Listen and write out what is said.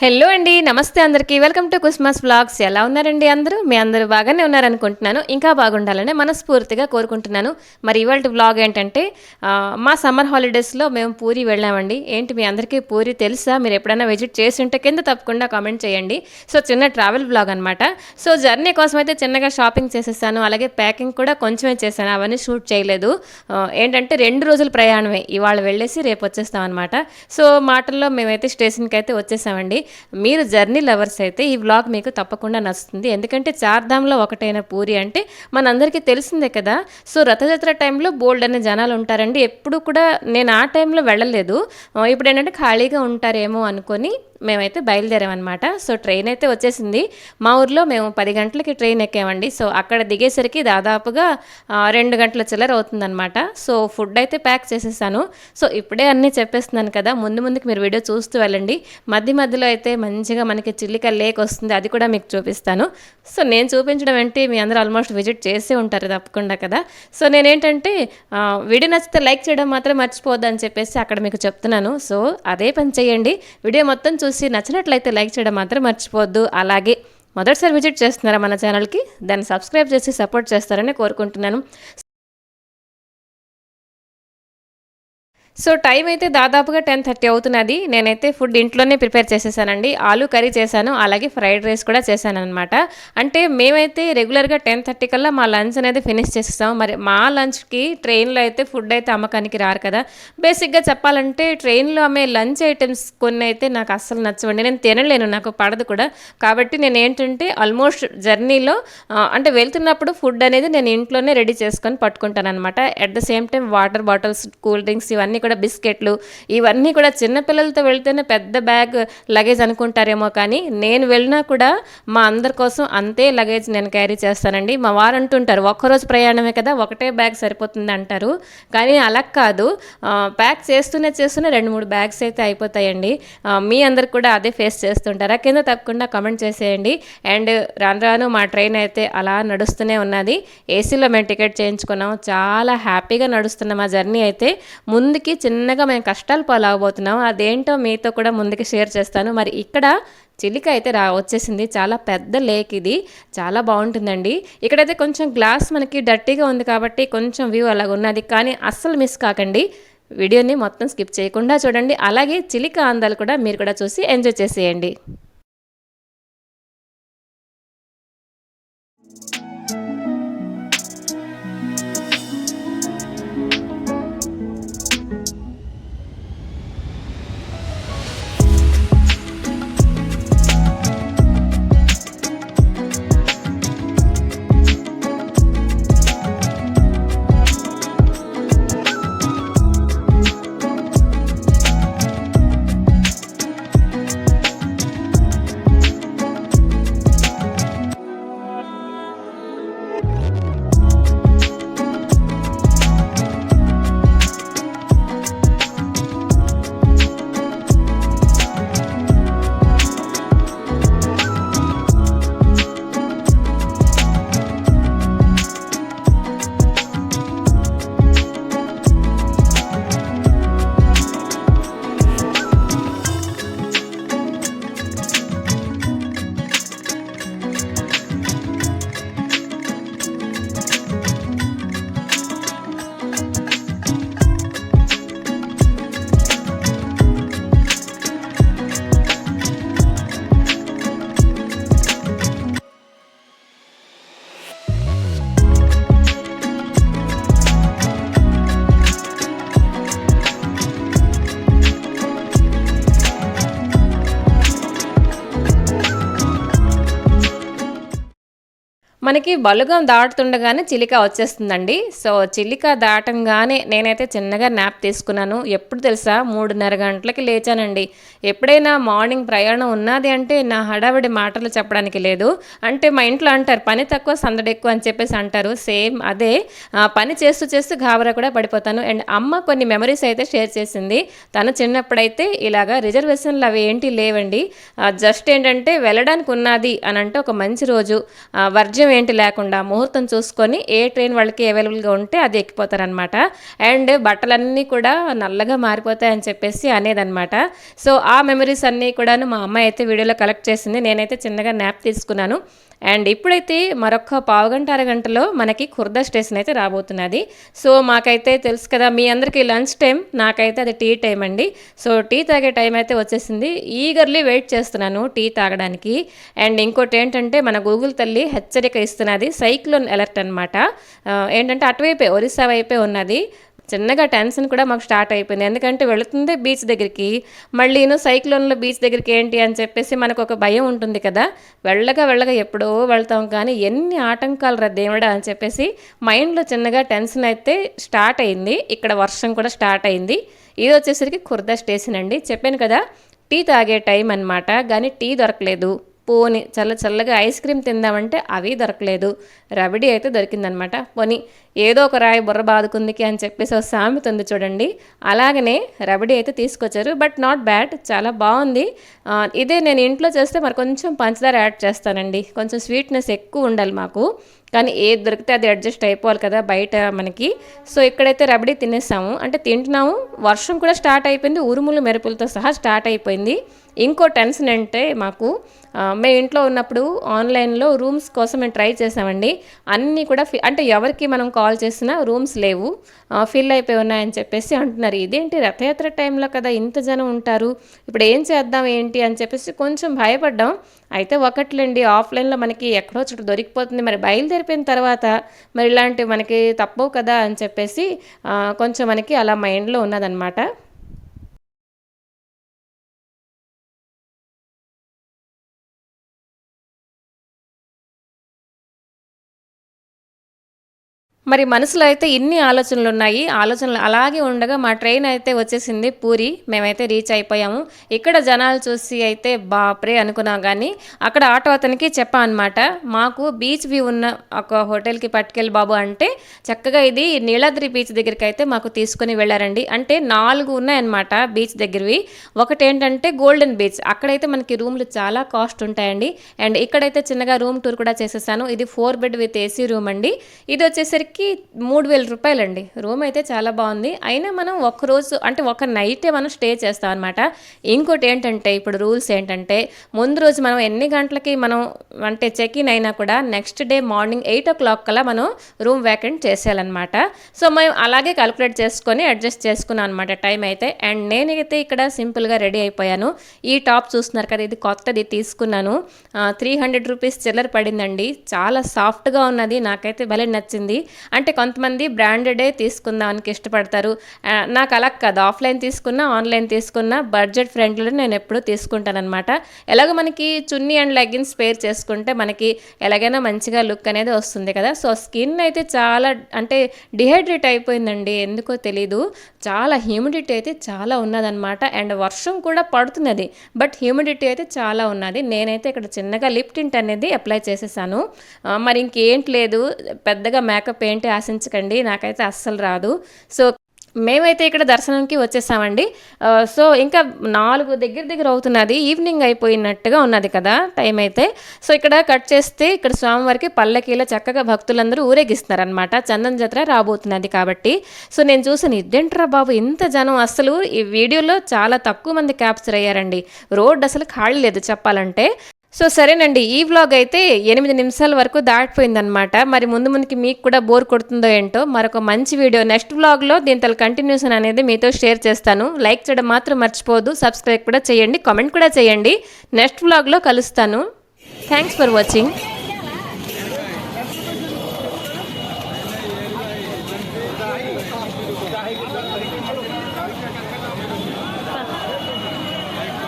Hello అండి. నమస్తే అందరికీ. Welcome to కుస్మాస్ vlogs. ఎలా ఉన్నారండి అందరూ? మీ అందరూ బాగానే ఉన్నారనుకుంటున్నాను. ఇంకా బాగుండాలని మనస్ఫూర్తిగా కోరుకుంటున్నాను. మరి ఇవాల్టి వ్లాగ్ ఏంటంటే మా సమ్మర్ హాలిడేస్‌లో మేము పూరీ వెళ్ళామండి. ఏంటి మీ అందరికీ పూరీ తెలుసా? మీరు ఎప్పుడైనా విజిట్ చేసుంటే కింద తప్పకుండా కామెంట్ చేయండి. సో, చిన్న ట్రావెల్ వ్లాగ్ అనమాట. సో, జర్నీ కోసమైతే చిన్నగా షాపింగ్ చేసేసాను. అలాగే ప్యాకింగ్ కూడా కొంచెమే చేశాను. అవన్నీ షూట్ చేయలేదు. ఏంటంటే 2 రోజుల ప్రయాణమే. ఇవాళ వెళ్ళేసి రేపు వచ్చేస్తామనమాట. సో, మాటల్లో మేమైతే స్టేషన్‌కైతే వచ్చేసామండి. మీరు జర్నీ లవర్స్ అయితే ఈ వ్లాగ్ మీకు తప్పకుండా నచ్చుతుంది. ఎందుకంటే చార్ధామ్‌లో ఒకటైన పూరి అంటే మనందరికీ తెలిసిందే కదా! సో, రథయాత్ర టైంలో బోలెడన్ని జనాలు ఉంటారండి. ఎప్పుడు కూడా నేను ఆ టైంలో వెళ్ళలేదు. ఇప్పుడేంటంటే ఖాళీగా ఉంటారేమో అనుకోని మేమైతే బయలుదేరామనమాట. సో, ట్రైన్ అయితే వచ్చేసింది. మా ఊర్లో మేము 10 గంటలకి ట్రైన్ ఎక్కామండి. సో, అక్కడ దిగేసరికి దాదాపుగా 2 గంటల చిల్లర అవుతుందనమాట. సో, ఫుడ్ అయితే ప్యాక్ చేసేసాను. సో, ఇప్పుడే అన్నీ చెప్పేస్తున్నాను కదా! ముందుకు మీరు వీడియో చూస్తూ వెళ్ళండి. మధ్యలో అయితే మంచిగా మనకి చిల్లిక లేక్ వస్తుంది. అది కూడా మీకు చూపిస్తాను. సో, నేను చూపించడం ఏంటి, మీ అందరూ ఆల్మోస్ట్ విజిట్ చేసే ఉంటారు తప్పకుండా కదా! సో, నేనేంటంటే వీడియో నచ్చితే లైక్ చేయడం మాత్రం మర్చిపోవద్దని చెప్పేసి అక్కడ మీకు చెప్తున్నాను. సో, అదే పని చేయండి. వీడియో మొత్తం చూసి నచ్చినట్లయితే లైక్ చేయడం మాత్రం మర్చిపోవద్దు. అలాగే మొదటిసారి విజిట్ చేస్తున్నారా మన ఛానల్కి, దాన్ని సబ్స్క్రైబ్ చేసి సపోర్ట్ చేస్తారని కోరుకుంటున్నాను. సో, టైం అయితే దాదాపుగా 10:30 అవుతున్నది. నేనైతే ఫుడ్ ఇంట్లోనే ప్రిపేర్ చేసేసానండి. ఆలూ కర్రీ చేశాను. అలాగే ఫ్రైడ్ రైస్ కూడా చేశాననమాట. అంటే మేమైతే రెగ్యులర్‌గా 10:30 కల్లా మా లంచ్ అనేది ఫినిష్ చేసేసాం. మరి మా లంచ్‌కి ట్రైన్‌లో అయితే ఫుడ్ అయితే అమ్మకానికి రారు కదా! బేసిక్‌గా చెప్పాలంటే ట్రైన్‌లో అమ్మే లంచ్ ఐటెమ్స్ కొన్నైతే నాకు అస్సలు నచ్చవండి. నేను తినలేను. నాకు పడదు కూడా. కాబట్టి నేనేంటంటే ఆల్మోస్ట్ జర్నీలో అంటే వెళ్తున్నప్పుడు ఫుడ్ అనేది నేను ఇంట్లోనే రెడీ చేసుకొని పట్టుకుంటాననమాట. At the same time water bottles, cool drinks ఇవన్నీ కూడా బిస్కెట్లు ఇవన్నీ కూడా చిన్నపిల్లలతో వెళ్తేనే పెద్ద బ్యాగ్ లగేజ్ అనుకుంటారేమో కానీ నేను వెళ్ళినా కూడా మా అందరి కోసం అంతే లగేజ్ నేను క్యారీ చేస్తానండి. మా వారు అంటుంటారు ఒక్కరోజు ప్రయాణమే కదా ఒకటే బ్యాగ్ సరిపోతుంది అంటారు. కానీ అలా కాదు, ప్యాక్ చేస్తూనే 2-3 బ్యాగ్స్ అయితే అయిపోతాయండి. మీ అందరికి కూడా అదే ఫేస్ చేస్తుంటారా? కింద తప్పకుండా కమెంట్ చేసేయండి. అండ్ రాను మా ట్రైన్ అయితే అలా నడుస్తూనే ఉన్నది. ఏసీలో మేము టికెట్ చేయించుకున్నాం. చాలా హ్యాపీగా నడుస్తున్న మా జర్నీ అయితే ముందుకి చిన్నగా మేము కష్టాలు పాలవబోతున్నాం. అదేంటో మీతో కూడా ముందుకి షేర్ చేస్తాను. మరి ఇక్కడ చిలిక అయితే వచ్చేసింది. చాలా పెద్ద లేక్ ఇది. చాలా బాగుంటుందండి. ఇక్కడైతే కొంచెం గ్లాస్ మనకి డర్టీగా ఉంది కాబట్టి కొంచెం వ్యూ అలాగ ఉన్నది. కానీ అస్సలు మిస్ కాకండి. వీడియోని మొత్తం స్కిప్ చేయకుండా చూడండి. అలాగే చిలిక అందాలు కూడా మీరు కూడా చూసి ఎంజాయ్ చేసేయండి. మనకి బలుగం దాటుతుండగానే చిలిక వచ్చేస్తుందండి. సో, చిలిక దాటంగానే నేనైతే చిన్నగా న్యాప్ తీసుకున్నాను. ఎప్పుడు తెలుసా 3:30 గంటలకి లేచానండి. ఎప్పుడైనా మార్నింగ్ ప్రయాణం ఉన్నది అంటే నా హడావిడి మాటలు చెప్పడానికి లేదు. అంటే మా ఇంట్లో అంటారు పని తక్కువ సందడి ఎక్కువ అని చెప్పేసి అంటారు. సేమ్ అదే పని చేస్తూ గాబరా కూడా పడిపోతాను. అండ్ అమ్మ కొన్ని మెమరీస్ అయితే షేర్ చేసింది. తను చిన్నప్పుడైతే ఇలాగా రిజర్వేషన్లు అవి ఏంటి లేవండి. జస్ట్ ఏంటంటే వెళ్ళడానికి ఉన్నది అని అంటే ఒక మంచి రోజు వర్జ్యం ఏంటి లేకుండా ముహూర్తం చూసుకొని ఏ ట్రైన్ వాళ్ళకి అవైలబుల్గా ఉంటే అది ఎక్కిపోతారనమాట. అండ్ బట్టలన్నీ కూడా నల్లగా మారిపోతాయని చెప్పేసి అనేదనమాట. సో ఆ మెమరీస్ అన్నీ కూడాను మా అమ్మాయి అయితే వీడియోలో కలెక్ట్ చేసింది. నేనైతే చిన్నగా న్యాప్ తీసుకున్నాను. అండ్ ఇప్పుడైతే మరొక పావుగంట అరగంటలో మనకి ఖుర్దా స్టేషన్ అయితే రాబోతున్నది. సో మాకైతే తెలుసు కదా, మీ అందరికీ లంచ్ టైం, నాకైతే అది టీ టైం అండి. సో టీ తాగే టైం అయితే వచ్చేసింది. ఈగర్లీ వెయిట్ చేస్తున్నాను టీ తాగడానికి. అండ్ ఇంకోటి ఏంటంటే మన గూగుల్ తల్లి హెచ్చరిక ఇస్తున్నది, సైక్లోన్ అలర్ట్ అనమాట. ఏంటంటే అటువైపే ఒరిస్సా వైపే ఉన్నది. చిన్నగా టెన్షన్ కూడా మాకు స్టార్ట్ అయిపోయింది. ఎందుకంటే వెళుతుందే బీచ్ దగ్గరికి, మళ్ళీను సైక్లోన్లో బీచ్ దగ్గరికి ఏంటి అని చెప్పేసి మనకు ఒక భయం ఉంటుంది కదా. వెళ్ళగా ఎప్పుడో వెళ్తాం, కానీ ఎన్ని ఆటంకాలు రా దేవుడా అని చెప్పేసి మైండ్లో చిన్నగా టెన్షన్ అయితే స్టార్ట్ అయింది. ఇక్కడ వర్షం కూడా స్టార్ట్ అయింది. ఇది వచ్చేసరికి ఖుర్దా స్టేషన్ అండి. చెప్పాను కదా, టీ తాగే టైం అనమాట, కానీ టీ దొరకలేదు. పోని చల్లగా ఐస్ క్రీమ్ తిందామంటే అవి దొరకలేదు. రబడీ అయితే దొరికిందనమాట. పోని ఏదో ఒక రాయి బుర్ర బాదుకుందికి అని చెప్పేసి ఒక సామెత ఉంది చూడండి, అలాగనే రబడీ అయితే తీసుకొచ్చారు. బట్ నాట్ బ్యాడ్, చాలా బాగుంది. ఇదే నేను ఇంట్లో చేస్తే మరి కొంచెం పంచదార యాడ్ చేస్తానండి, కొంచెం స్వీట్నెస్ ఎక్కువ ఉండాలి మాకు. కానీ ఏది దొరికితే అది అడ్జస్ట్ అయిపోవాలి కదా బయట మనకి. సో ఇక్కడైతే రబడీ తినేసాము, అంటే తింటున్నాము. వర్షం కూడా స్టార్ట్ అయిపోయింది, ఉరుములు మెరుపులతో సహా స్టార్ట్ అయిపోయింది. ఇంకో టెన్షన్ అంటే మాకు, మేము ఇంట్లో ఉన్నప్పుడు ఆన్లైన్లో రూమ్స్ కోసం మేము ట్రై చేసామండి. అన్నీ కూడా అంటే ఎవరికి మనం కాల్ చేసినా రూమ్స్ లేవు, ఫిల్ అయిపోయి ఉన్నాయని చెప్పేసి అంటున్నారు. ఇదేంటి రథయాత్ర టైంలో కదా ఇంత జనం ఉంటారు, ఇప్పుడు ఏం చేద్దాం ఏంటి అని చెప్పేసి కొంచెం భయపడ్డాం. అయితే ఒకట్లేండి, ఆఫ్లైన్లో మనకి ఎక్కడో చోటు దొరికిపోతుంది, మరి బయలుదేరిపోయిన తర్వాత మరి ఇలాంటివి మనకి తప్పవు కదా అని చెప్పేసి కొంచెం మనకి అలా మైండ్లో ఉన్నదన్నమాట. మరి మనసులో అయితే ఇన్ని ఆలోచనలు ఉన్నాయి. ఆలోచనలు అలాగే ఉండగా మా ట్రైన్ అయితే వచ్చేసింది పూరి. మేమైతే రీచ్ అయిపోయాము. ఇక్కడ జనాలు చూసి అయితే బాప్రే అనుకున్నాం, కానీ అక్కడ ఆటో అతనికి చెప్పా అనమాట, మాకు బీచ్ వ్యూ ఉన్న ఒక హోటల్కి పట్టుకెళ్ళి బాబు అంటే చక్కగా ఇది నీలాద్రి బీచ్ దగ్గరికి అయితే మాకు తీసుకుని వెళ్ళారండి. అంటే 4 ఉన్నాయన్నమాట బీచ్ దగ్గరవి. ఒకటి ఏంటంటే గోల్డెన్ బీచ్, అక్కడైతే మనకి రూమ్లు చాలా కాస్ట్ ఉంటాయండి. అండ్ ఇక్కడైతే చిన్నగా రూమ్ టూర్ కూడా చేసేసాను. ఇది 4 బెడ్ విత్ ఏసీ రూమ్ అండి. ఇది వచ్చేసరికి 3,000 రూపాయలండి. రూమ్ అయితే చాలా బాగుంది. అయినా మనం ఒక్కరోజు అంటే ఒక నైటే మనం స్టే చేస్తాం అనమాట. ఇంకోటి ఏంటంటే ఇప్పుడు రూల్స్ ఏంటంటే, ముందు రోజు మనం ఎన్ని గంటలకి మనం అంటే చెక్ ఇన్ అయినా కూడా నెక్స్ట్ డే మార్నింగ్ 8 o'clock కల్లా మనం రూమ్ వ్యాకెంట్ చేసేయాలన్నమాట. సో మేము అలాగే క్యాలిక్యులేట్ చేసుకొని అడ్జస్ట్ చేసుకున్నాం అనమాట టైం అయితే. అండ్ నేనైతే ఇక్కడ సింపుల్గా రెడీ అయిపోయాను. ఈ టాప్ చూస్తున్నారు కదా, ఇది కొత్తది తీసుకున్నాను. 300 రూపీస్ చిల్లర పడిందండి. చాలా సాఫ్ట్గా ఉన్నది, నాకైతే భలే నచ్చింది. అంటే కొంతమంది బ్రాండెడే తీసుకుందానికి ఇష్టపడతారు. నాకు అలా కాదు, ఆఫ్లైన్ తీసుకున్నా ఆన్లైన్ తీసుకున్నా బడ్జెట్ ఫ్రెండ్లీలో నేను ఎప్పుడూ తీసుకుంటానమాట. ఎలాగో మనకి చున్నీ అండ్ లెగ్గిన్స్ పేర్ చేసుకుంటే మనకి ఎలాగైనా మంచిగా లుక్ అనేది వస్తుంది కదా. సో స్కిన్ అయితే చాలా అంటే డిహైడ్రేట్ అయిపోయిందండి, ఎందుకో తెలీదు. చాలా హ్యూమిడిటీ అయితే చాలా ఉన్నదన్నమాట. అండ్ వర్షం కూడా పడుతున్నది, బట్ హ్యూమిడిటీ అయితే చాలా ఉన్నది. నేనైతే ఇక్కడ చిన్నగా లిప్ టింట్ అనేది అప్లై చేసేసాను. మరి ఇంకేంటి లేదు, పెద్దగా మేకప్ ఏంటి ఆశించకండి, నాకైతే అస్సలు రాదు. సో మేమైతే ఇక్కడ దర్శనంకి వచ్చేసామండి. సో ఇంకా 4 దగ్గర అవుతున్నది, ఈవినింగ్ అయిపోయినట్టుగా ఉన్నది కదా టైం అయితే. సో ఇక్కడ కట్ చేస్తే ఇక్కడ స్వామివారికి పల్లకీలో చక్కగా భక్తులందరూ ఊరేగిస్తున్నారనమాట. చందన జాతర రాబోతున్నది కాబట్టి. సో నేను చూసాను, ఇదేంట్రా బాబు ఇంత జనం, అసలు ఈ వీడియోలో చాలా తక్కువ మంది క్యాప్చర్ అయ్యారండి. రోడ్ అసలు ఖాళీ లేదు చెప్పాలంటే. సో సరేనండి, ఈ వ్లాగ్ అయితే 8 నిమిషాల వరకు దాటిపోయిందనమాట. మరి ముందుకి మీకు కూడా బోర్ కొడుతుందో ఏంటో. మరొక మంచి వీడియో నెక్స్ట్ వ్లాగ్లో దీంతో కంటిన్యూషన్ అనేది మీతో షేర్ చేస్తాను. లైక్ చేయడం మాత్రం మర్చిపోవద్దు, సబ్స్క్రైబ్ కూడా చేయండి, కామెంట్ కూడా చేయండి. నెక్స్ట్ వ్లాగ్లో కలుస్తాను. Thanks for watching. Dahil